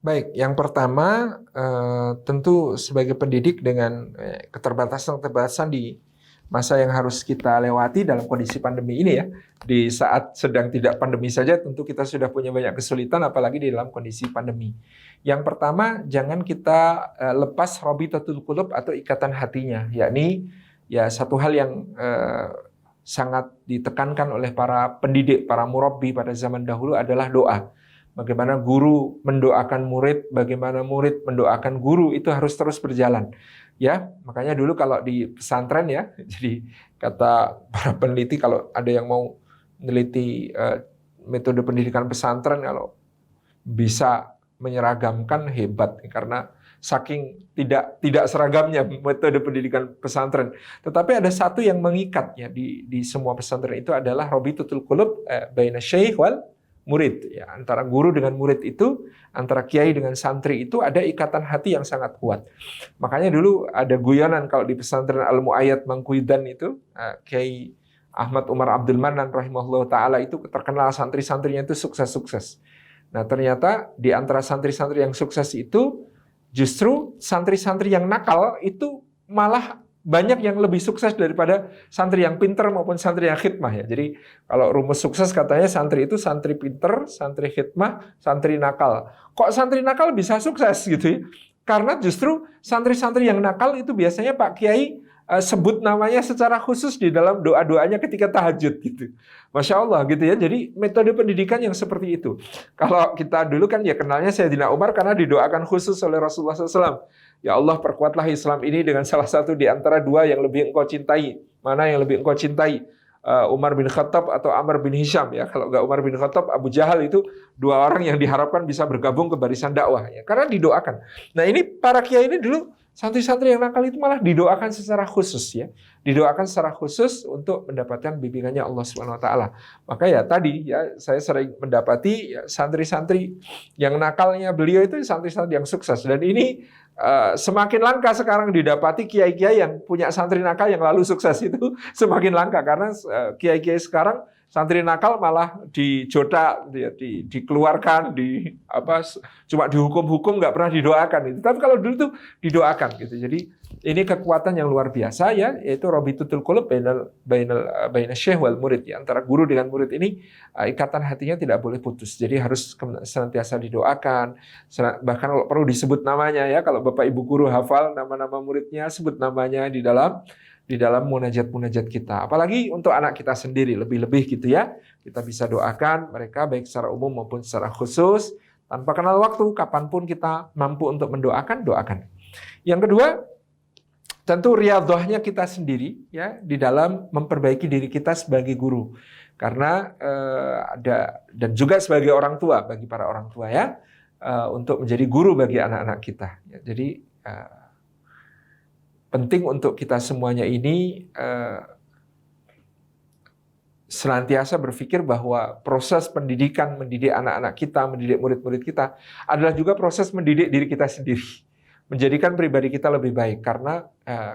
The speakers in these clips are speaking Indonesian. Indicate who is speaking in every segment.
Speaker 1: Baik, yang pertama tentu sebagai pendidik dengan keterbatasan-keterbatasan di masa yang harus kita lewati dalam kondisi pandemi ini ya. Di saat sedang tidak pandemi saja tentu kita sudah punya banyak kesulitan apalagi di dalam kondisi pandemi. Yang pertama, jangan kita lepas robitatul qulub atau ikatan hatinya, yakni ya satu hal yang sangat ditekankan oleh para pendidik, para murabbi pada zaman dahulu adalah doa. Bagaimana guru mendoakan murid, bagaimana murid mendoakan guru, itu harus terus berjalan. Ya, makanya dulu kalau di pesantren ya, jadi kata para peneliti kalau ada yang mau meneliti metode pendidikan pesantren, kalau bisa menyeragamkan hebat karena saking tidak seragamnya metode pendidikan pesantren. Tetapi ada satu yang mengikat ya di semua pesantren itu adalah robitatul qulub baina syekh wal murid ya, antara guru dengan murid itu, antara kiai dengan santri itu ada ikatan hati yang sangat kuat. Makanya dulu ada guyonan kalau di pesantren Al Muayyad Mangkuidan itu Kiai Ahmad Umar Abdul Manan rahimahullah taala itu terkenal santri-santrinya itu sukses-sukses. Nah, ternyata di antara santri-santri yang sukses itu justru santri-santri yang nakal itu malah banyak yang lebih sukses daripada santri yang pinter maupun santri yang khidmah ya. Jadi kalau rumus sukses katanya santri itu santri pinter, santri khidmah, santri nakal. Kok santri nakal bisa sukses gitu ya? Karena justru santri-santri yang nakal itu biasanya Pak Kiai sebut namanya secara khusus di dalam doa-doanya ketika tahajud gitu. Masya Allah gitu ya. Jadi metode pendidikan yang seperti itu. Kalau kita dulu kan ya kenalnya Sayyidina Umar karena didoakan khusus oleh Rasulullah SAW. Ya Allah, perkuatlah Islam ini dengan salah satu di antara dua yang lebih engkau cintai. Mana yang lebih engkau cintai? Umar bin Khattab atau Amr bin Hisham ya. Kalau nggak Umar bin Khattab, Abu Jahal itu dua orang yang diharapkan bisa bergabung ke barisan dakwah ya. Karena didoakan. Nah ini para kiai ini dulu santri-santri yang nakal itu malah didoakan secara khusus ya. Didoakan secara khusus untuk mendapatkan bimbingannya Allah Subhanahu wa taala. Maka ya tadi ya saya sering mendapati ya, santri-santri yang nakalnya beliau itu santri-santri yang sukses dan ini semakin langka sekarang didapati kiai-kiai yang punya santri nakal yang lalu sukses itu semakin langka karena kiai-kiai sekarang santri nakal malah dijota, dikeluarkan, cuma dihukum-hukum nggak pernah didoakan itu. Tapi kalau dulu tuh didoakan gitu. Jadi ini kekuatan yang luar biasa ya, yaitu robitatul qulub baina syekh wal murid ya, antara guru dengan murid ini ikatan hatinya tidak boleh putus. Jadi harus senantiasa didoakan, bahkan kalau perlu disebut namanya ya. Kalau Bapak Ibu guru hafal nama-nama muridnya, sebut namanya di dalam munajat-munajat kita. Apalagi untuk anak kita sendiri, lebih-lebih gitu ya. Kita bisa doakan mereka baik secara umum maupun secara khusus. Tanpa kenal waktu, kapanpun kita mampu untuk mendoakan, doakan. Yang kedua, tentu riyadhahnya kita sendiri ya di dalam memperbaiki diri kita sebagai guru. Karena dan juga sebagai orang tua, bagi para orang tua ya, untuk menjadi guru bagi anak-anak kita. Ya, jadi penting untuk kita semuanya ini senantiasa berpikir bahwa proses pendidikan, mendidik anak-anak kita, mendidik murid-murid kita adalah juga proses mendidik diri kita sendiri. Menjadikan pribadi kita lebih baik. Karena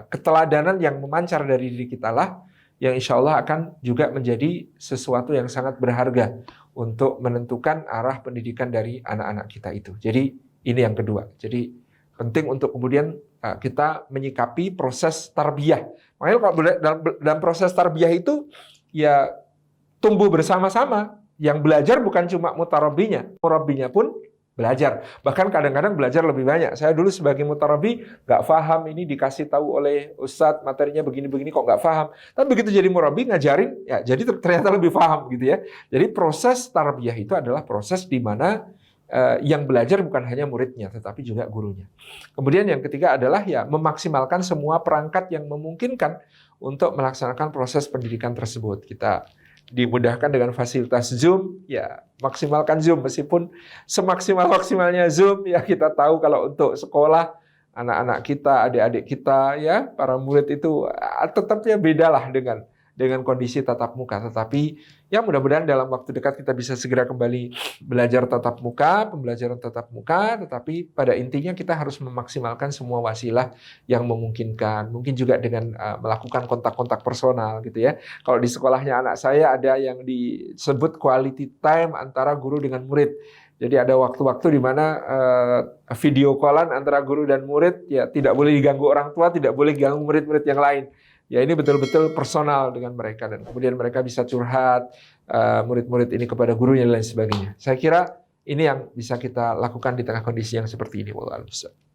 Speaker 1: keteladanan yang memancar dari diri kita lah yang insya Allah akan juga menjadi sesuatu yang sangat berharga untuk menentukan arah pendidikan dari anak-anak kita itu. Jadi ini yang kedua. Jadi penting untuk kemudian kita menyikapi proses tarbiyah. Makanya kalau dalam proses tarbiyah itu ya tumbuh bersama-sama. Yang belajar bukan cuma mutarabbinya, murabbinya pun belajar. Bahkan kadang-kadang belajar lebih banyak. Saya dulu sebagai mutarabbi nggak paham, ini dikasih tahu oleh ustadz materinya begini-begini kok nggak paham. Tapi begitu jadi murabbi ngajarin, ya jadi ternyata lebih paham gitu ya. Jadi proses tarbiyah itu adalah proses di mana yang belajar bukan hanya muridnya, tetapi juga gurunya. Kemudian yang ketiga adalah ya memaksimalkan semua perangkat yang memungkinkan untuk melaksanakan proses pendidikan tersebut. Kita dimudahkan dengan fasilitas Zoom, ya maksimalkan Zoom meskipun semaksimal-maksimalnya Zoom ya kita tahu kalau untuk sekolah anak-anak kita, adik-adik kita ya para murid itu tetapnya bedalah dengan dengan kondisi tatap muka. Tetapi ya mudah-mudahan dalam waktu dekat kita bisa segera kembali belajar tatap muka, pembelajaran tatap muka, tetapi pada intinya kita harus memaksimalkan semua wasilah yang memungkinkan. Mungkin juga dengan melakukan kontak-kontak personal gitu ya. Kalau di sekolahnya anak saya ada yang disebut quality time antara guru dengan murid. Jadi ada waktu-waktu di mana video callan antara guru dan murid ya tidak boleh diganggu orang tua, tidak boleh diganggu murid-murid yang lain. Ya ini betul-betul personal dengan mereka dan kemudian mereka bisa curhat murid-murid ini kepada gurunya dan lain sebagainya. Saya kira ini yang bisa kita lakukan di tengah kondisi yang seperti ini. Wallahu a'lam.